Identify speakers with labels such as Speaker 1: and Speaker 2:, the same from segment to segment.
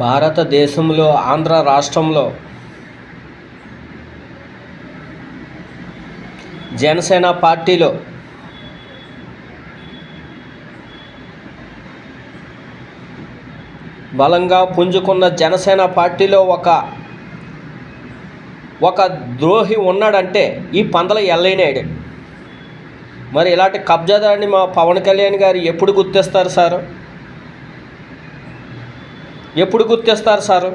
Speaker 1: భారతదేశంలో ఆంధ్ర రాష్ట్రంలో జనసేన పార్టీలో బలంగా పుంజుకున్న జనసేన పార్టీలో ఒక ద్రోహి ఉన్నాడంటే ఈ పందల ఎల్లయ్యనాయుడు. మరి ఇలాంటి కబ్జాదారుని మా పవన్ కళ్యాణ్ గారు ఎప్పుడు గుర్తిస్తారు సార్? ఎప్పుడు గుర్తిస్తారు సార్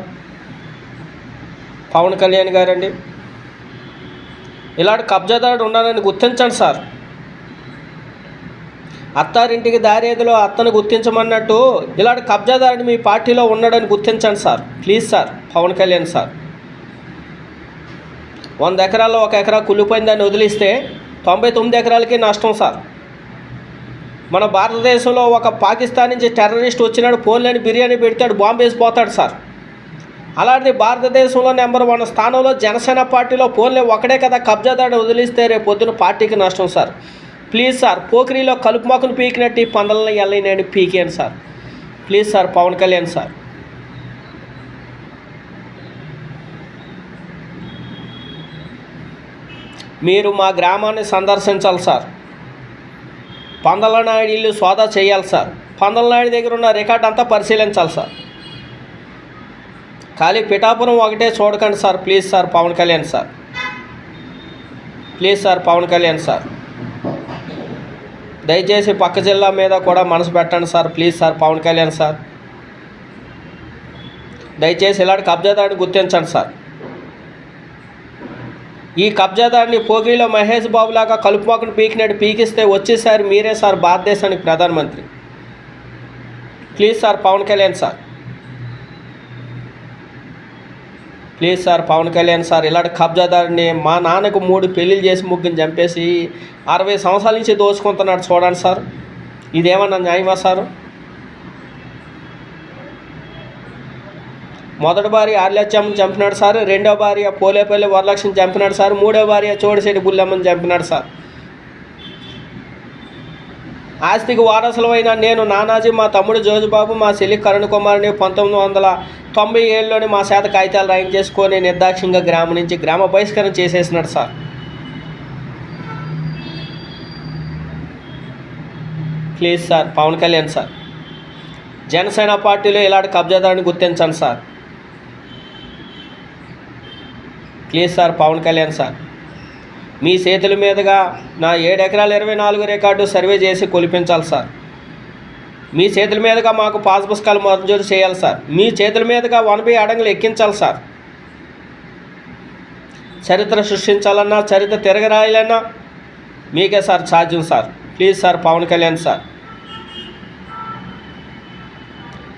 Speaker 1: పవన్ కళ్యాణ్ గారండి? ఇలాంటి కబ్జాదారుడు ఉన్నాడని గుర్తించండి సార్. అత్తారింటికి దారేదిలో అత్తను గుర్తించమన్నట్టు ఇలాంటి కబ్జాదారుడు మీ పార్టీలో ఉన్నాడని గుర్తించండి sir. Please sir Pawan Kalyan sir. 100 ఎకరాల్లో 1 ఎకరా కుళ్ళిపోయిందని వదిలిస్తే 99 ఎకరాలకి నష్టం సార్. మన భారతదేశంలో ఒక పాకిస్తాన్ నుంచి టెర్రరిస్ట్ వచ్చినాడు, పోలేని బిర్యానీ పెడతాడు, బాంబు వేసిపోతాడు సార్. అలాంటి భారతదేశంలో నెంబర్ 1 స్థానంలో జనసేన పార్టీలో పోలే ఒకడే కదా కబ్జాదారుడు వదిలిస్తే రేపు పొద్దున పార్టీకి నష్టం సార్. ప్లీజ్ సార్, పోకిరీలో కలుపు మొక్కను పీకినట్టు పందలని ఎల్లయ్యనాయుడు పీకేయండి sir. Please sir Pawan Kalyan sir. మీరు మా గ్రామాన్ని సందర్శించాలి సార్. పందలనాయుడు ఇల్లు సోదా చేయాలి సార్. పందలనాయుడు దగ్గర ఉన్న రికార్డ్ అంతా పరిశీలించాలి సార్. ఖాళీ పిఠాపురం ఒకటే చూడకండి sir. Please sir Pawan Kalyan sir. Please sir Pawan Kalyan sir. దయచేసి పక్క జిల్లా మీద కూడా మనసు పెట్టండి sir. Please sir Pawan Kalyan sir. దయచేసి ఇలాంటి కబ్జాదారుని గుర్తించండి సార్. ఈ కబ్జాదారుని పోగిరిలో మహేష్ బాబులాగా కలుపు మొక్కను పీకినట్టు పీకిస్తే వచ్చేసారి మీరే సార్ భారతదేశానికి ప్రధానమంత్రి. Please sir Pawan Kalyan sir. Please sir Pawan Kalyan sir. ఇలాంటి కబ్జాదారుని మా నాన్నకు 3 పెళ్ళిళ్ళు చేసి ముగ్గుని చంపేసి 60 సంవత్సరాల నుంచి దోచుకుంటున్నాడు చూడండి సార్. ఇదేమన్నా న్యాయమా సార్? మొదటి భార్య ఆర్లచ్చమ్మని చంపినాడు సార్. రెండో భార్య పోలేపల్లి వరలక్ష్మిని చంపినాడు సార్. మూడో భార్య చోడిశెట్టి బుల్లమ్మని చంపినాడు సార్. ఆస్తికి వారసులమైన నేను, నానాజీ, మా తమ్ముడు జోజుబాబు, మా చెల్లి కరుణ కుమార్ని 1997లోని మా చేత కాగితాలు రాయించేసుకొని నిర్దాక్షిణ్యంగా గ్రామం నుంచి గ్రామ బహిష్కరణ చేసేసినాడు sir. Please sir Pawan Kalyan sir. Janasena పార్టీలో ఇలాంటి కబ్జాదారుని గుర్తించండి sir. Please sir Pawan Kalyan sir. మీ చేతుల మీదుగా నా 7 ఎకరాల 24 రికార్డు సర్వే చేసి కొలిపించాలి సార్. మీ చేతుల మీదుగా మాకు పాస్ పుస్తకాలు మంజూరు చేయాలి సార్. మీ చేతుల మీదుగా 1B అడంగులు ఎక్కించాలి సార్. చరిత్ర సృష్టించాలన్నా, చరిత్ర తిరగరాయాలన్నా మీకే సార్ సాధ్యం sir. Please sir Pawan Kalyan sir.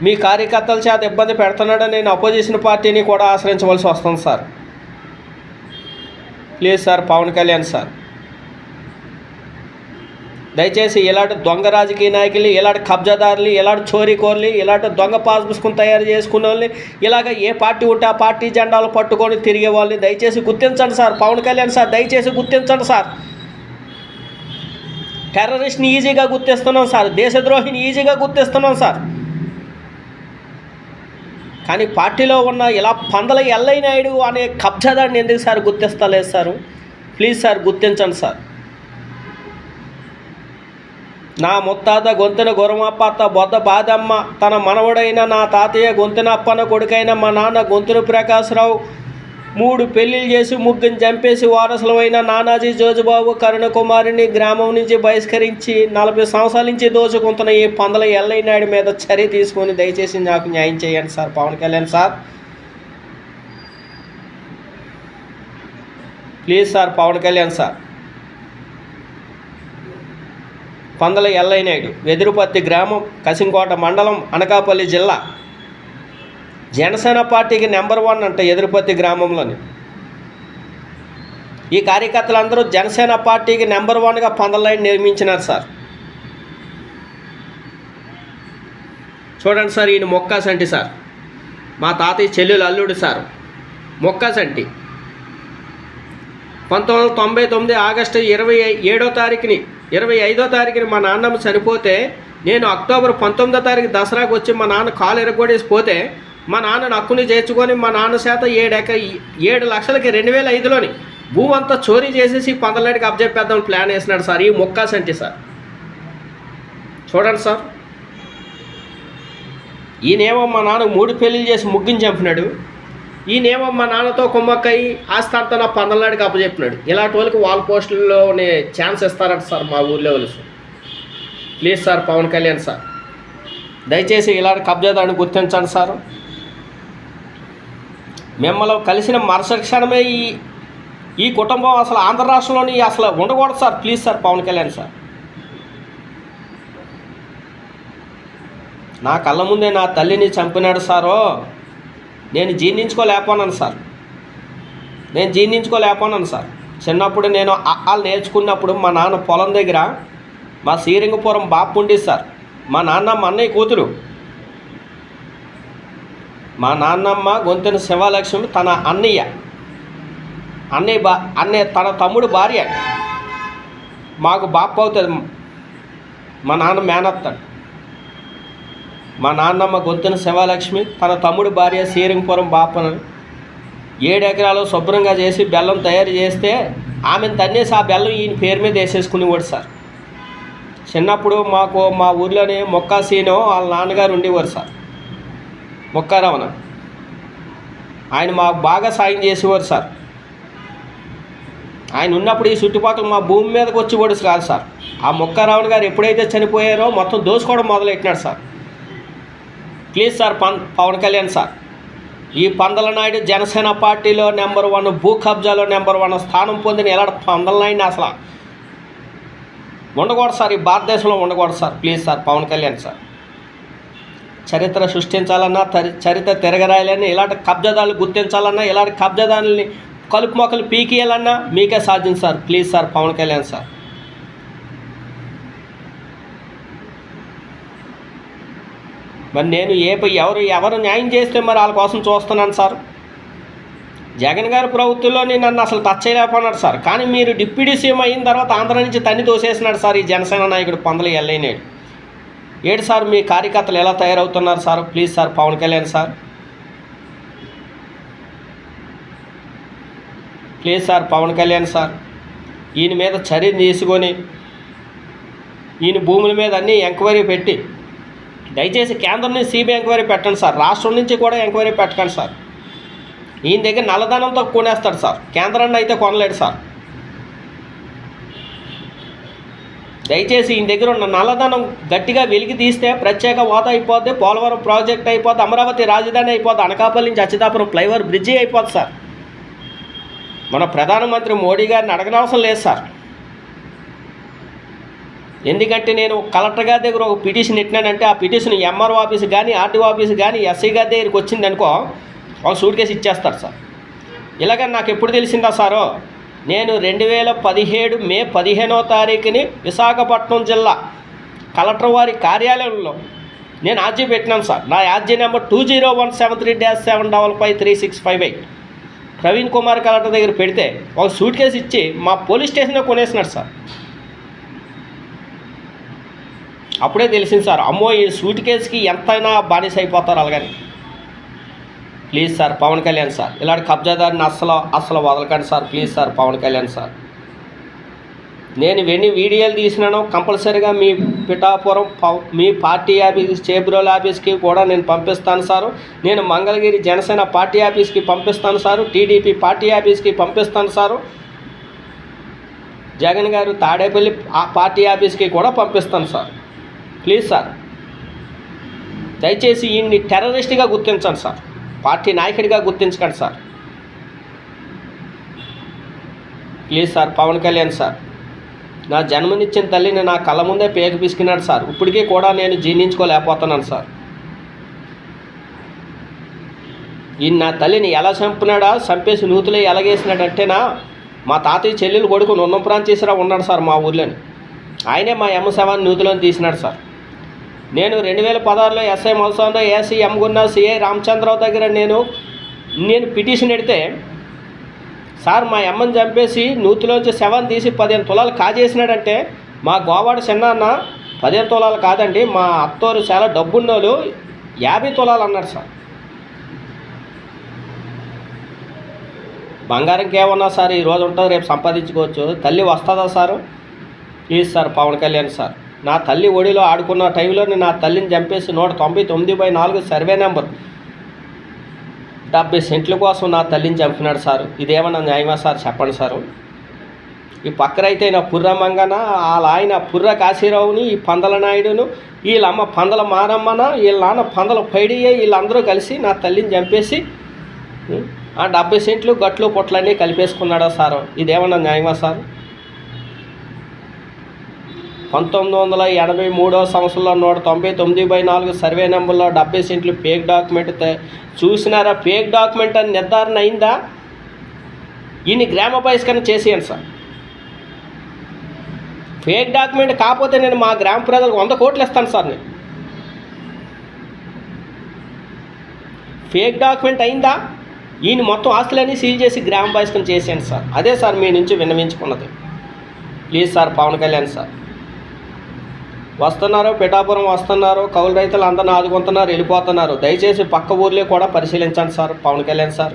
Speaker 1: మీ కార్యకర్తల చేత ఇబ్బంది పెడుతున్నాడని నేను అపోజిషన్ పార్టీని కూడా ఆశ్రయించవలసి వస్తుంది sir. Please sir Pawan Kalyan sir. దయచేసి ఇలాంటి దొంగ రాజకీయ నాయకులు, ఇలాంటి కబ్జాదారులు, ఇలాంటి చోరీకోర్లు, ఇలాంటి దొంగ పాస్ పుస్తకం తయారు చేసుకునే వాళ్ళని, ఇలాగ ఏ పార్టీ ఉంటే ఆ పార్టీ జెండాలు పట్టుకొని తిరిగే వాళ్ళని దయచేసి గుర్తించండి సార్. పవన్ కళ్యాణ్ సార్ దయచేసి గుర్తించండి సార్. టెర్రరిస్ట్ని ఈజీగా గుర్తిస్తున్నాం సార్. దేశద్రోహిని ఈజీగా గుర్తిస్తున్నాం సార్. కానీ పార్టీలో ఉన్న ఇలా పందల ఎల్లయ్యనాయుడు అనే కబ్జాదారుని ఎందుకు సార్ గుర్తిస్తలేదు సార్? ప్లీజ్ సార్ గుర్తించండి సార్. నా ముత్తాత గొంతున గురమప్ప బొద్ద బాదమ్మ తన మనవడైన నా తాతయ్య గొంతున అప్పన కొడుకైన మా నాన్న గొంతున ప్రకాశ్రావు 3 పెళ్ళిళ్ళు చేసి ముగ్గుని చంపేసి వారసులమైన నానాజీ, జోజుబాబు, కరుణ కుమారిని గ్రామం నుంచి బహిష్కరించి 40 సంవత్సరాల నుంచి దోచుకుంటున్న ఈ పందల ఎల్లయ్యనాయుడు మీద చర్య తీసుకొని దయచేసి నాకు న్యాయం చేయండి sir Pawan Kalyan sir. Please sir Pawan Kalyan sir. Pandala Ellayyanaidu, Vedurupatti గ్రామం, కసింకోట మండలం, అనకాపల్లి జిల్లా. జనసేన పార్టీకి నెంబర్ 1 అంట ఎదురుపత్తి గ్రామంలోని. ఈ కార్యకర్తలందరూ జనసేన పార్టీకి నెంబర్ 1గా పందలనాయుడు నిర్మించినారు సార్. చూడండి సార్, ఈయన మొక్కాసంటి సార్. మా తాతయ్య చెల్లెలు అల్లుడు సార్ మొక్కాసంటి. 1999 ఆగస్టు 25వ తారీఖుని మా నాన్నమ్మ చనిపోతే నేను అక్టోబర్ 19వ తారీఖు దసరాకు వచ్చి మా నాన్న కాలు ఎరగొడేసి పోతే మా నాన్నను హక్కుని చేర్చుకొని మా నాన్న చేత 7 లక్షలకి 2005లోని భూమి అంతా చోరీ చేసేసి 15 అప్పచెప్పేద్దామని ప్లాన్ వేసినాడు సార్ ఈ మొక్కాస్ అంటే సార్. చూడండి సార్, ఈయనేమో మా నాన్న 3 పెళ్ళిళ్ళు చేసి ముగ్గుని చంపినాడు, ఈయనేమో మా నాన్నతో కుమ్మక్కయి ఆస్తి అంతా నా 15 అప్పచెప్పినాడు. ఇలాంటి వాళ్ళకి వాల్ పోస్టుల్లోనే ఛాన్స్ ఇస్తారంట సార్ మా ఊళ్ళో వాళ్ళు. Please sir Pawan Kalyan sir, దయచేసి ఇలాంటి కబ్జాదాన్ని గుర్తించండి సార్. మిమ్మల్ని కలిసిన మరుసటి క్షణమే ఈ కుటుంబం అసలు ఆంధ్ర రాష్ట్రంలోని అసలు ఉండకూడదు sir. Please sir Pawan Kalyan sir, నా కళ్ళ ముందే నా తల్లిని చంపినాడు సారో, నేను జీర్ణించుకోలేకపోన్నాను సార్. చిన్నప్పుడు నేను వాళ్ళు నేర్చుకున్నప్పుడు మా నాన్న పొలం దగ్గర మా శ్రీరంగపురం బాపు ఉండేది సార్. మా నాన్నమ్మ అన్నయ్య కూతురు, మా నాన్నమ్మ గొంతెన శివలక్ష్మి తన అన్నయ్య తన తమ్ముడు భార్య మాకు బాపు అవుతుంది. మా నాన్న మేనత్తాడు. మా నాన్నమ్మ గొంతెన శివలక్ష్మి తన తమ్ముడు భార్య శ్రీరంగపురం బాపను 7 ఎకరాలు శుభ్రంగా చేసి బెల్లం తయారు చేస్తే ఆమెను తన్నేసి ఆ బెల్లం ఈయన పేరు మీద వేసేసుకునేవాడు సార్. చిన్నప్పుడు మాకు మా ఊర్లోనే మొక్కాసీనో వాళ్ళ నాన్నగారు ఉండేవారు సార్, మొక్కారావణ. ఆయన మాకు బాగా సాయం చేసేవారు సార్. ఆయన ఉన్నప్పుడు ఈ చుట్టుపక్కల మా భూమి మీదకి వచ్చేవాడు కాదు సార్. ఆ మొక్కారావణ గారు ఎప్పుడైతే చనిపోయారో మొత్తం దోసుకోవడం మొదలెట్టినాడు sir. Please sir Pawan Kalyan sir, ఈ పందల నాయుడు జనసేన పార్టీలో నెంబర్ 1 భూ కబ్జాలో నెంబర్ 1 స్థానం పొందిన ఎలాంటి పందల నాయుడిని అసలు ఉండకూడదు సార్, ఈ భారతదేశంలో ఉండకూడదు sir. Please sir Pawan Kalyan sir, చరిత్ర సృష్టించాలన్నా చరిత్ర తిరగరాయాలన్నా ఇలాంటి కబ్జాదారులు గుర్తించాలన్నా ఇలాంటి కబ్జాదారుల్ని కలుపు మొక్కలు పీకియాలన్నా మీకే సాధ్యం sir. Please sir Pawan Kalyan sir. మరి నేను ఎవరు న్యాయం చేస్తే మరి వాళ్ళ కోసం చూస్తున్నాను సార్. జగన్ గారి ప్రభుత్వంలోని నన్ను అసలు టచ్ చేయలేకపోన్నాడు సార్. కానీ మీరు డిప్యూటీ సీఎం అయిన తర్వాత ఆంధ్ర నుంచి తన్ని తోసేసినాడు సార్ ఈ జనసేన నాయకుడు పందల ఎల్లైనాడు. ఏడు సార్ మీ కార్యకర్తలు ఎలా తయారవుతున్నారు sir. Please sir Pawan Kalyan sir, please sir Pawan Kalyan sir, ఈయన మీద చర్యలు తీసుకొని ఈయన భూముల మీద అన్నీ ఎంక్వైరీ పెట్టి దయచేసి కేంద్రం నుంచి సిబిఐ ఎంక్వైరీ పెట్టండి సార్. రాష్ట్రం నుంచి కూడా ఎంక్వైరీ పెట్టకండి సార్. ఈయన దగ్గర నల్లధనంతో కొనేస్తాడు సార్, కేంద్రాన్ని అయితే కొనలేడు సార్. దయచేసి ఈయన దగ్గర ఉన్న నల్లధనం గట్టిగా వెలికి తీస్తే ప్రత్యేక హోదా అయిపోద్ది, పోలవరం ప్రాజెక్ట్ అయిపోద్ది, అమరావతి రాజధాని అయిపోద్ది, అనకాపల్లి నుంచి అచ్యుతాపురం ఫ్లైఓవర్ బ్రిడ్జి అయిపోద్ది సార్. మన ప్రధానమంత్రి మోడీ గారిని అడగనవసరం లేదు సార్. ఎందుకంటే నేను కలెక్టర్ గారి దగ్గర ఒక పిటిషన్ పెట్టినానంటే ఆ పిటిషన్ ఎంఆర్ఓ ఆఫీస్ కానీ ఆర్టీఓ ఆఫీస్ కానీ ఎస్ఐ గారి దగ్గరికి వచ్చిందనుకో ఒక సూట్ కేసు ఇచ్చేస్తారు సార్. ఇలాగ నాకు ఎప్పుడు తెలిసిందా సారో, నేను 2017 మే 15వ తారీఖుని విశాఖపట్నం జిల్లా కలెక్టర్ వారి కార్యాలయంలో నేను ఆర్జీ పెట్టినాను సార్. నా ఆర్జీ నెంబర్ 201737553658 ప్రవీణ్ కుమార్ కలెక్టర్ దగ్గర పెడితే ఒక సూట్ కేసు ఇచ్చి మా పోలీస్ స్టేషన్లో కొనేసినాడు సార్. అప్పుడే తెలిసింది సార్, అమ్మో ఈ సూట్ కేసుకి ఎంతైనా బానిస అయిపోతారు అలాగని. Please sir Pawan Kalyan sir, ఇలాంటి కబ్జాదారిని అస్సలు వదలకండి sir. Please sir Pawan Kalyan sir, నేను ఎన్ని వీడియోలు తీసినానో కంపల్సరీగా మీ పిఠాపురం మీ పార్టీ ఆఫీస్ చేబ్రోల్ ఆఫీస్కి కూడా నేను పంపిస్తాను సారు. నేను మంగళగిరి జనసేన పార్టీ ఆఫీస్కి పంపిస్తాను సారు, టీడీపీ పార్టీ ఆఫీస్కి పంపిస్తాను సారు, జగన్ గారు తాడేపల్లి పార్టీ ఆఫీస్కి కూడా పంపిస్తాను సార్. ప్లీజ్ సార్ దయచేసి ఈయన్ని టెర్రరిస్ట్గా గుర్తించండి సార్, పార్టీ నాయకుడిగా గుర్తించకండి sir. Please sir Pawan Kalyan sir, నా జన్మనిచ్చిన తల్లిని నా కళ్ళ ముందే పేక పిసికినాడు సార్. ఇప్పటికీ కూడా నేను జీర్ణించుకోలేకపోతున్నాను సార్. ఈయన నా తల్లిని ఎలా చంపినాడా, చంపేసి నూతులే ఎలాగేసినాడంటేనా మా తాతయ్య చెల్లెలు కొడుకు నున్నంప్రాంతీశ్వరరావు ఉన్నాడు సార్ మా ఊర్లోని. ఆయనే మా M7 నూతులను తీసినాడు సార్. నేను 2016లో ఎస్ఐ మల్సాంలో ఏసీ ఎమ్గున్న సిఐ రామచంద్రరావు దగ్గర నేను పిటిషన్ పెడితే సార్ మా అమ్మని చంపేసి నూతిలోంచి శవం తీసి 15 తులాలు కాజేసినాడంటే మా గోవాడ చిన్నాన్న 15 తులాలు కాదండి, మా అత్తోరు చాలా డబ్బున్నోళ్ళు 50 తులాలు అన్నారు సార్. బంగారంకి ఏమన్నా సార్ ఈరోజు ఉంటుంది రేపు సంపాదించుకోవచ్చు. తల్లి వస్తుందా sir? Please sir Pawan Kalyan sir, నా తల్లి ఒడిలో ఆడుకున్న టైంలో నా తల్లిని చంపేసి 199/4 సర్వే నెంబర్ 70 సెంట్ల కోసం నా తల్లిని చంపినాడు సారు. ఇదేమన్నా న్యాయమా సార్? చెప్పండి సారు. ఈ పక్కనైతే నా పుర్ర మంగన, వాళ్ళ ఆయన పుర్ర కాశీరావుని, ఈ పందల నాయుడును, వీళ్ళమ్మ పందల మారమ్మన, వీళ్ళ నాన్న పందల పైడియ్య, వీళ్ళందరూ కలిసి నా తల్లిని చంపేసి ఆ 70 సెంట్లు గట్లు పొట్లన్నీ కలిపేసుకున్నాడా సారు? ఇదేమన్నా న్యాయమా సార్? 1983 సంవత్సరంలో 199/4 సర్వే నెంబర్లో 70 సెంట్లు ఫేక్ డాక్యుమెంట్ చూసినారా? ఫేక్ డాక్యుమెంట్ అని నిర్ధారణ అయిందా? ఈయన గ్రామ బహిష్కరణ చేసేయండి సార్. ఫేక్ డాక్యుమెంట్ కాకపోతే నేను మా గ్రామ ప్రజలకు 100 కోట్లు ఇస్తాను సార్. నేను ఫేక్ డాక్యుమెంట్ అయిందా? ఈయన మొత్తం ఆస్తులన్నీ సీల్ చేసి గ్రామ బహిష్కరణ చేసేయండి సార్. అదే సార్ మీ నుంచి విన్నవించుకున్నది. Please sir Pawan Kalyan sir. వస్తున్నారు, పిఠాపురం వస్తున్నారు, కౌలు రైతులు అందరిని ఆదుకుంటున్నారు, వెళ్ళిపోతున్నారు. దయచేసి పక్క ఊర్లో కూడా పరిశీలించండి sir Pawan Kalyan sir.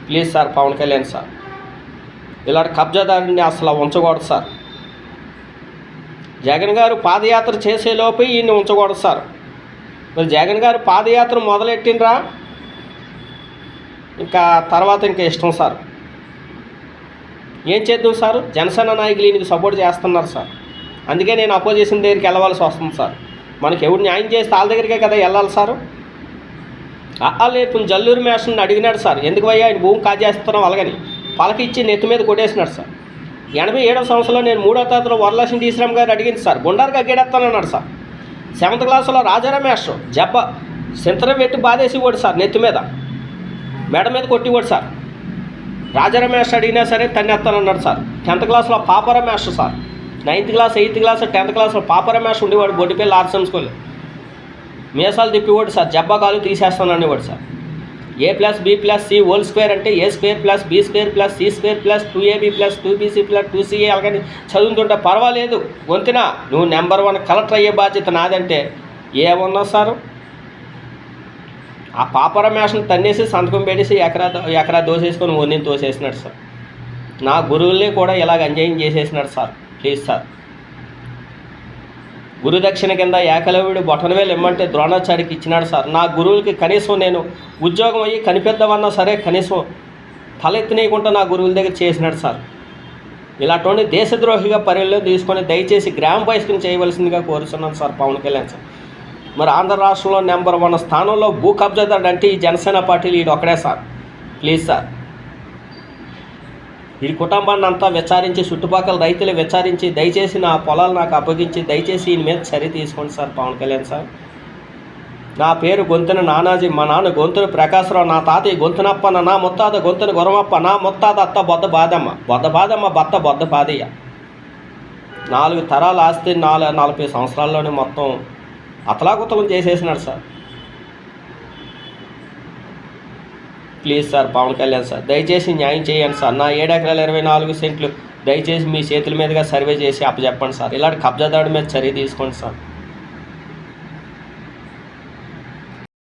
Speaker 1: Please sir Pawan Kalyan sir. ఇలాంటి కబ్జాదారుని అసలు ఉంచకూడదు సార్. జగన్ గారు పాదయాత్ర చేసేలోపు ఈయన్ని ఉంచకూడదు సార్. మరి జగన్ గారు పాదయాత్ర మొదలెట్టినరా, ఇంకా తర్వాత ఇంకా ఇష్టం సార్. ఏం చేద్దాం సార్? జనసేన నాయకులు ఈయనకి సపోర్ట్ చేస్తున్నారు సార్. అందుకే నేను అపోజిషన్ దగ్గరికి వెళ్ళవలసి వస్తుంది సార్. మనకి ఎవరు న్యాయం చేస్తే వాళ్ళ దగ్గరికే కదా వెళ్ళాలి సార్. లేపు జల్లూరు మేషన్ని అడిగినాడు సార్, ఎందుకు అయ్యా ఆయన భూమి కాజేస్తున్నాం అలాగని పలక ఇచ్చి నెత్తి మీద కొట్టేసినాడు సార్. 87వ సంవత్సరంలో నేను 3వ తరగతిలో వరలక్ష్మి టీశ్రామ్ గారు అడిగింది సార్, గుండారుగా గెడెత్తానన్నాడు సార్. 7th క్లాసులో రాజారామేష్ జబ్బ సింతరం పెట్టి బాధేసి కూడా సార్, నెత్తి మీద మేడ మీద కొట్టి కూడా సార్. రాజారామేష్ అడిగినా సరే తన్నెత్తానన్నాడు సార్. 10th క్లాస్లో పాపరమేష్ sir, 9th class 8th class 10th క్లాస్లో పాపరమేష్ ఉండేవాడు. బొడ్డిపల్లి ఆర్ట్స్ స్కూల్ మీసాలు తిప్పివాడు సార్, జబ్బకాలు తీసేస్తాననేవాడు సార్. A+B+C² అంటే A²+B²+C²+2AB+2BC+2CA అలాగని చదువుతుంటే పర్వాలేదు. వంతినా నువ్వు నెంబర్ 1 కలెక్టర్ అయ్యే బాధ్యత నాదంటే ఏమన్నా సారు? ఆ పాపరమేషను తన్నేసి సంతకం పెట్టేసి ఎకరా దోసేసుకొని ఒన్నిని తోసేసినాడు సార్. నా గురువుల్ని కూడా ఇలాగ అన్యాయం చేసేసినాడు సార్. Please sir. గురుదక్షిణ కింద ఏకలవ్యుడు బొటనవేలు ఇమ్మంటే ద్రోణాచార్యకి ఇచ్చినాడు సార్. నా గురువులకి కనీసం నేను ఉద్యోగం అయ్యి కనిపిద్దామన్నా సరే కనీసం తలెత్తినీయకుండా నా గురువుల దగ్గర చేసినాడు సార్. ఇలాంటి దేశద్రోహిగా పరిగణలో తీసుకొని దయచేసి గ్రామ బహిష్కరణ చేయవలసిందిగా కోరుతున్నాను సార్ పవన్ కళ్యాణ్ సార్. మరి ఆంధ్ర రాష్ట్రంలో నెంబర్ 1 స్థానంలో భూ కబ్జాదారుడు అంటే ఈ జనసేన పార్టీలు వీడు ఒక్కడే సార్. Please sir. ఈ కుటుంబాన్ని అంతా విచారించి, చుట్టుపక్కల రైతులు విచారించి దయచేసి నా పొలాలు నాకు అప్పగించి దయచేసి ఈయన మీద చర్య తీసుకోండి సార్ పవన్ కళ్యాణ్ సార్. నా పేరు గొంతున నానాజీ, మా నాన్న గొంతున ప్రకాశరావు, నా తాతయ్య గొంతునప్పన్న, నా ముత్తాత గొంతున గురమప్ప, నా ముత్తాత అత్త బొద్ద బాదమ్మ, భర్త బొద్ద పాదయ్య. 4 తరాల ఆస్తి 40 సంవత్సరాల్లోనే మొత్తం అతలాకుతలం చేసేసినాడు sir. Please sir Pawan Kalyan sir, దయచేసి న్యాయం చేయండి సార్. నా 7 ఎకరాల 24 సెంట్లు దయచేసి మీ చేతుల మీదుగా సర్వే చేసి అప్పచెప్పండి సార్. ఇలాంటి కబ్జాదారుడి మీద చర్య తీసుకోండి సార్.